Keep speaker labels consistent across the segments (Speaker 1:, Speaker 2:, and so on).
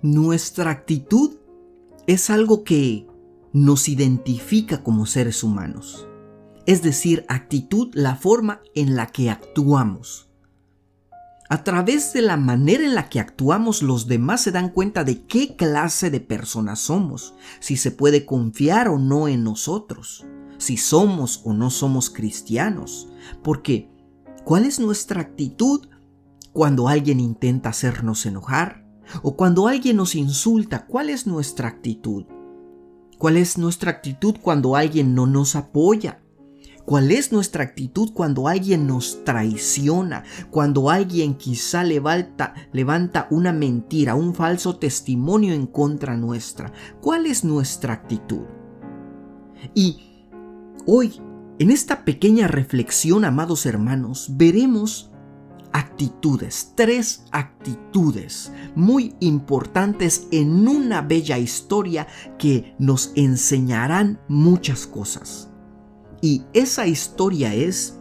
Speaker 1: Nuestra actitud es algo que nos identifica como seres humanos. Es decir, actitud, la forma en la que actuamos. A través de la manera en la que actuamos, los demás se dan cuenta de qué clase de personas somos, si se puede confiar o no en nosotros, si somos o no somos cristianos. Porque, ¿cuál es nuestra actitud cuando alguien intenta hacernos enojar? O cuando alguien nos insulta, ¿cuál es nuestra actitud? ¿Cuál es nuestra actitud cuando alguien no nos apoya? ¿Cuál es nuestra actitud cuando alguien nos traiciona? Cuando alguien quizá levanta una mentira, un falso testimonio en contra nuestra. ¿Cuál es nuestra actitud? Y hoy, en esta pequeña reflexión, amados hermanos, veremos actitudes, 3 actitudes muy importantes en una bella historia que nos enseñarán muchas cosas. Y esa historia es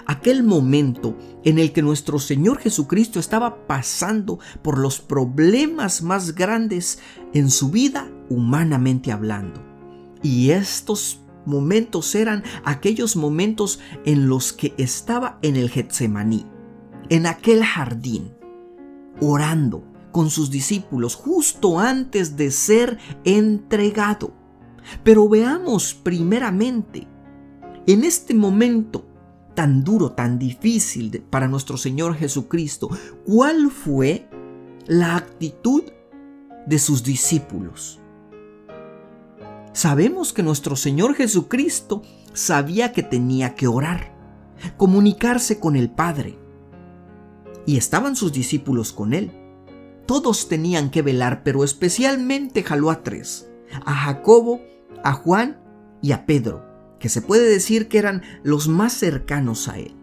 Speaker 1: aquel momento en el que nuestro Señor Jesucristo estaba pasando por los problemas más grandes en su vida, humanamente hablando. Y estos momentos eran aquellos momentos en los que estaba en el Getsemaní, en aquel jardín, orando con sus discípulos justo antes de ser entregado. Pero veamos primeramente, en este momento tan duro, tan difícil para nuestro Señor Jesucristo, ¿cuál fue la actitud de sus discípulos? Sabemos que nuestro Señor Jesucristo sabía que tenía que orar, comunicarse con el Padre. Y estaban sus discípulos con él. Todos tenían que velar, pero especialmente jaló a 3, a Jacobo, a Juan y a Pedro, que se puede decir que eran los más cercanos a él.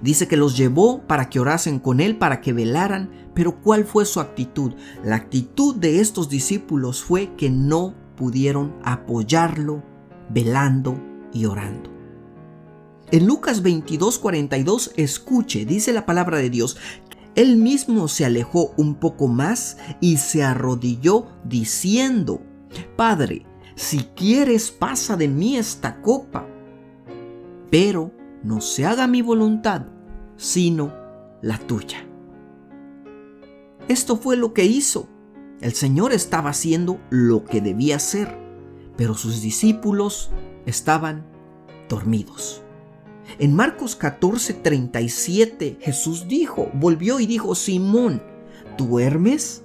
Speaker 1: Dice que los llevó para que orasen con él, para que velaran, pero ¿cuál fue su actitud? La actitud de estos discípulos fue que no pudieron apoyarlo velando y orando. En Lucas 22:42, escuche, dice la palabra de Dios, él mismo se alejó un poco más y se arrodilló diciendo: Padre, si quieres, pasa de mí esta copa, pero no se haga mi voluntad, sino la tuya. Esto fue lo que hizo. El Señor estaba haciendo lo que debía hacer, pero sus discípulos estaban dormidos. En Marcos 14:37, Jesús volvió y dijo: Simón, ¿duermes?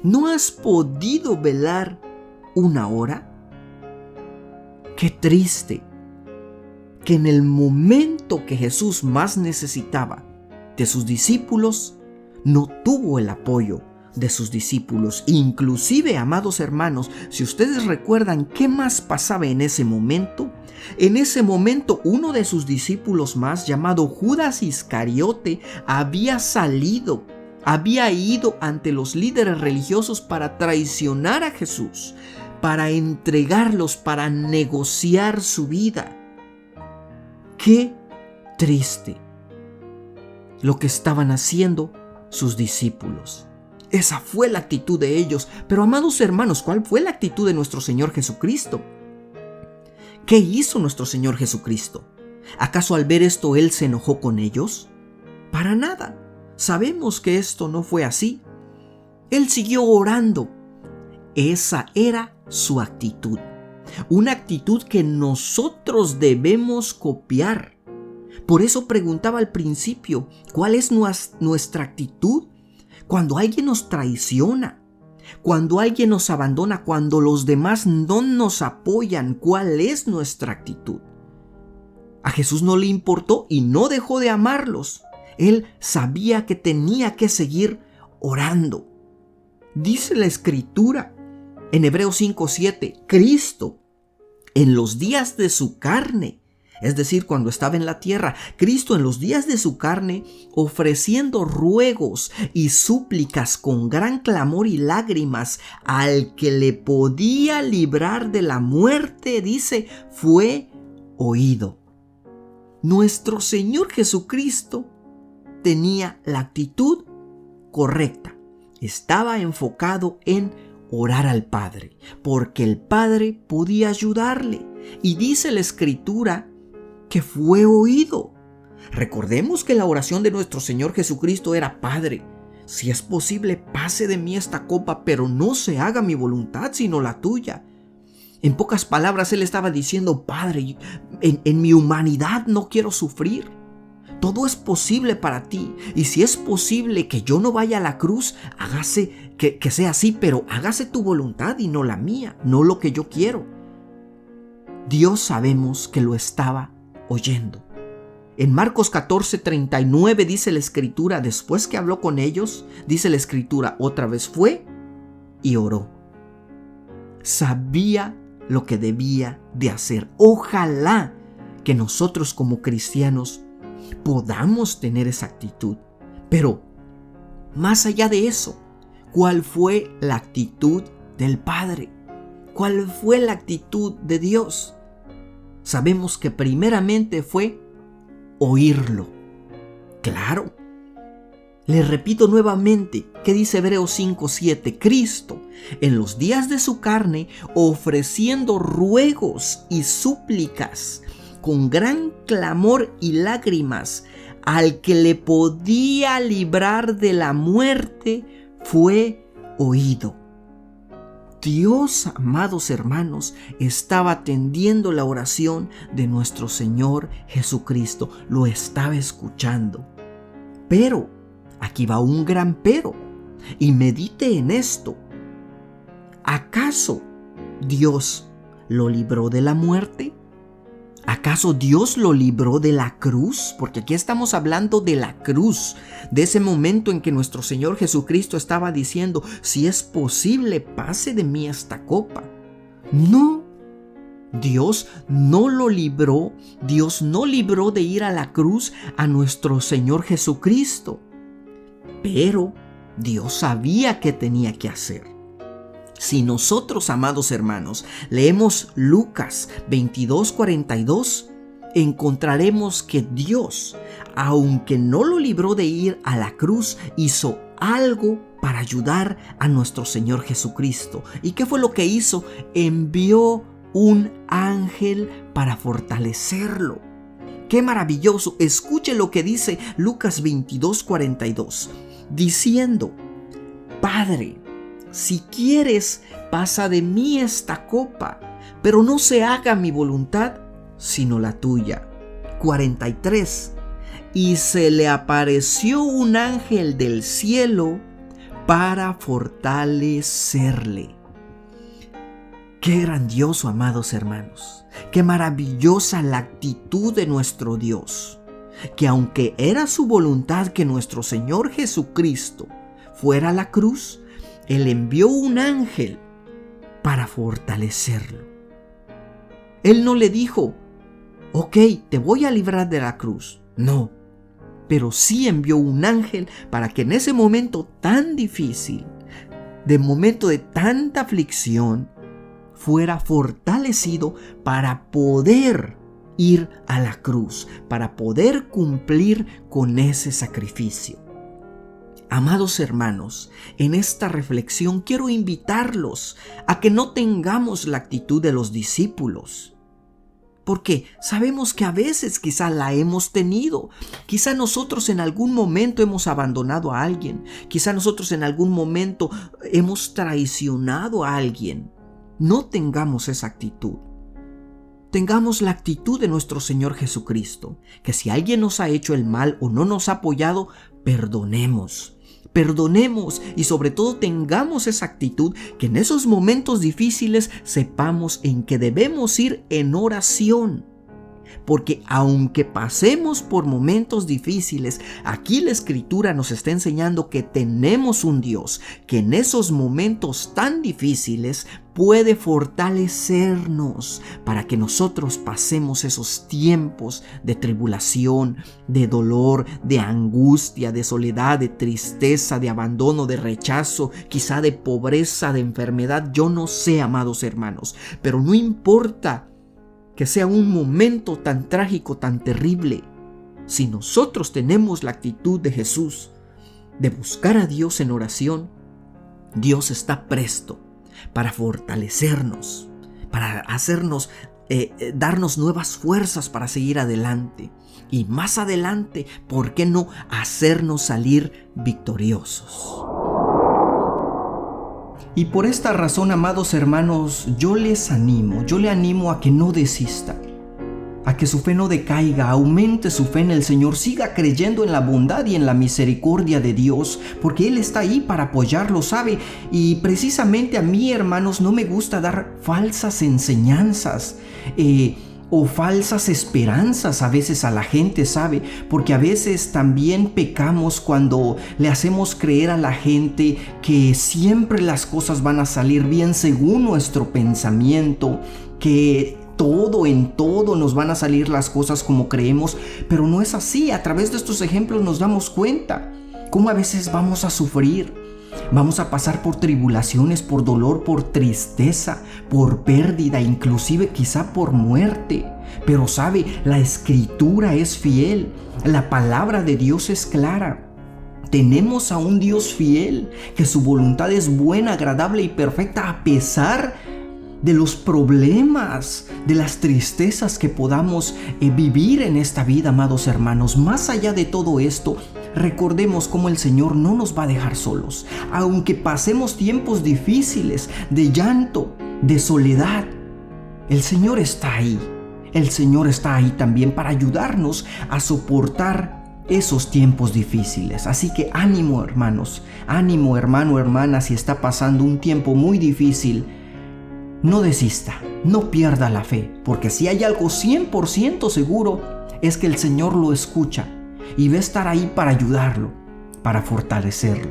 Speaker 1: ¿No has podido velar 1 hora? Qué triste que en el momento que Jesús más necesitaba de sus discípulos, no tuvo el apoyo de sus discípulos. Inclusive, amados hermanos, si ustedes recuerdan qué más pasaba en ese momento, uno de sus discípulos más, llamado Judas Iscariote, había ido ante los líderes religiosos para traicionar a Jesús, para entregarlos, para negociar su vida. Qué triste lo que estaban haciendo sus discípulos. Esa fue la actitud de ellos. Pero, amados hermanos, ¿cuál fue la actitud de nuestro Señor Jesucristo? ¿Qué hizo nuestro Señor Jesucristo? ¿Acaso al ver esto Él se enojó con ellos? Para nada. Sabemos que esto no fue así. Él siguió orando. Esa era su actitud. Una actitud que nosotros debemos copiar. Por eso preguntaba al principio, ¿cuál es nuestra actitud cuando alguien nos traiciona? Cuando alguien nos abandona, cuando los demás no nos apoyan, ¿cuál es nuestra actitud? A Jesús no le importó y no dejó de amarlos. Él sabía que tenía que seguir orando. Dice la Escritura en Hebreos 5:7, Cristo en los días de su carne, es decir, cuando estaba en la tierra, Cristo en los días de su carne, ofreciendo ruegos y súplicas con gran clamor y lágrimas al que le podía librar de la muerte, dice, fue oído. Nuestro Señor Jesucristo tenía la actitud correcta. estaba enfocado en orar al Padre, porque el Padre podía ayudarle. Y dice la Escritura que fue oído. Recordemos que la oración de nuestro Señor Jesucristo era: Padre, si es posible, pase de mí esta copa, pero no se haga mi voluntad sino la tuya. En pocas palabras, Él estaba diciendo: Padre, en mi humanidad no quiero sufrir. Todo es posible para ti. Y si es posible que yo no vaya a la cruz, hágase que sea así, pero hágase tu voluntad y no la mía, no lo que yo quiero. Dios sabemos que lo estaba oyendo. En Marcos 14:39 dice la Escritura, después que habló con ellos, dice la Escritura, otra vez fue y oró. Sabía lo que debía de hacer. Ojalá que nosotros como cristianos podamos tener esa actitud. Pero más allá de eso, ¿cuál fue la actitud del Padre? ¿Cuál fue la actitud de Dios? Sabemos que primeramente fue oírlo. Claro. Les repito nuevamente, ¿qué dice Hebreos 5:7? Cristo, en los días de su carne, ofreciendo ruegos y súplicas, con gran clamor y lágrimas, al que le podía librar de la muerte, fue oído. Dios, amados hermanos, estaba atendiendo la oración de nuestro Señor Jesucristo. Lo estaba escuchando. Pero, aquí va un gran pero, y medite en esto. ¿Acaso Dios lo libró de la muerte? ¿Acaso Dios lo libró de la cruz? Porque aquí estamos hablando de la cruz, de ese momento en que nuestro Señor Jesucristo estaba diciendo: si es posible, pase de mí esta copa. No, Dios no lo libró. Dios no libró de ir a la cruz a nuestro Señor Jesucristo. Pero Dios sabía qué tenía que hacer. Si nosotros, amados hermanos, leemos Lucas 22:42, encontraremos que Dios, aunque no lo libró de ir a la cruz, hizo algo para ayudar a nuestro Señor Jesucristo. ¿Y qué fue lo que hizo? Envió un ángel para fortalecerlo. ¡Qué maravilloso! Escuche lo que dice Lucas 22:42, diciendo: Padre, si quieres, pasa de mí esta copa, pero no se haga mi voluntad, sino la tuya. 43. Y se le apareció un ángel del cielo para fortalecerle. Qué grandioso, amados hermanos. Qué maravillosa la actitud de nuestro Dios, que aunque era su voluntad que nuestro Señor Jesucristo fuera a la cruz, Él envió un ángel para fortalecerlo. Él no le dijo: ok, te voy a librar de la cruz. No, pero sí envió un ángel para que en ese momento tan difícil, de momento de tanta aflicción, fuera fortalecido para poder ir a la cruz, para poder cumplir con ese sacrificio. Amados hermanos, en esta reflexión quiero invitarlos a que no tengamos la actitud de los discípulos, porque sabemos que a veces quizá la hemos tenido. Quizá nosotros en algún momento hemos abandonado a alguien, quizá nosotros en algún momento hemos traicionado a alguien. No tengamos esa actitud. Tengamos la actitud de nuestro Señor Jesucristo, que si alguien nos ha hecho el mal o no nos ha apoyado, perdonemos y sobre todo tengamos esa actitud que en esos momentos difíciles sepamos en que debemos ir en oración. Porque aunque pasemos por momentos difíciles, aquí la Escritura nos está enseñando que tenemos un Dios que en esos momentos tan difíciles puede fortalecernos para que nosotros pasemos esos tiempos de tribulación, de dolor, de angustia, de soledad, de tristeza, de abandono, de rechazo, quizá de pobreza, de enfermedad. Yo no sé, amados hermanos, pero no importa que sea un momento tan trágico, tan terrible. Si nosotros tenemos la actitud de Jesús, de buscar a Dios en oración, Dios está presto para fortalecernos, para hacernos, darnos nuevas fuerzas para seguir adelante. Y más adelante, ¿por qué no hacernos salir victoriosos? Y por esta razón, amados hermanos, yo le animo a que no desista, a que su fe no decaiga, aumente su fe en el Señor, siga creyendo en la bondad y en la misericordia de Dios, porque Él está ahí para apoyarlo, ¿sabe? Y precisamente a mí, hermanos, no me gusta dar falsas enseñanzas, o falsas esperanzas a veces a la gente, ¿sabe? Porque a veces también pecamos cuando le hacemos creer a la gente que siempre las cosas van a salir bien según nuestro pensamiento, que en todo nos van a salir las cosas como creemos, pero no es así. A través de estos ejemplos nos damos cuenta cómo a veces vamos a sufrir. Vamos a pasar por tribulaciones, por dolor, por tristeza, por pérdida, inclusive quizá por muerte. Pero sabe, la Escritura es fiel, la palabra de Dios es clara. Tenemos a un Dios fiel, que su voluntad es buena, agradable y perfecta a pesar de los problemas, de las tristezas que podamos vivir en esta vida, amados hermanos. Más allá de todo esto, recordemos cómo el Señor no nos va a dejar solos. Aunque pasemos tiempos difíciles, de llanto, de soledad, el Señor está ahí. El Señor está ahí también para ayudarnos a soportar esos tiempos difíciles. Así que ánimo, hermanos, ánimo, hermano, hermana, si está pasando un tiempo muy difícil. No desista, no pierda la fe, porque si hay algo 100% seguro, es que el Señor lo escucha y va a estar ahí para ayudarlo, para fortalecerlo.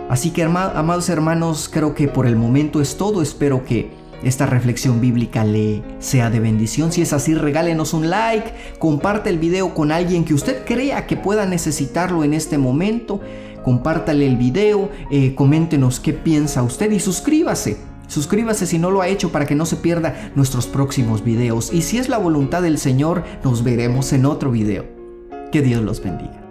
Speaker 1: Así que, amados hermanos, creo que por el momento es todo. Espero que esta reflexión bíblica le sea de bendición. Si es así, regálenos un like, comparte el video con alguien que usted crea que pueda necesitarlo en este momento. Compártale el video, coméntenos qué piensa usted y suscríbase. Suscríbase si no lo ha hecho para que no se pierda nuestros próximos videos. Y si es la voluntad del Señor, nos veremos en otro video. Que Dios los bendiga.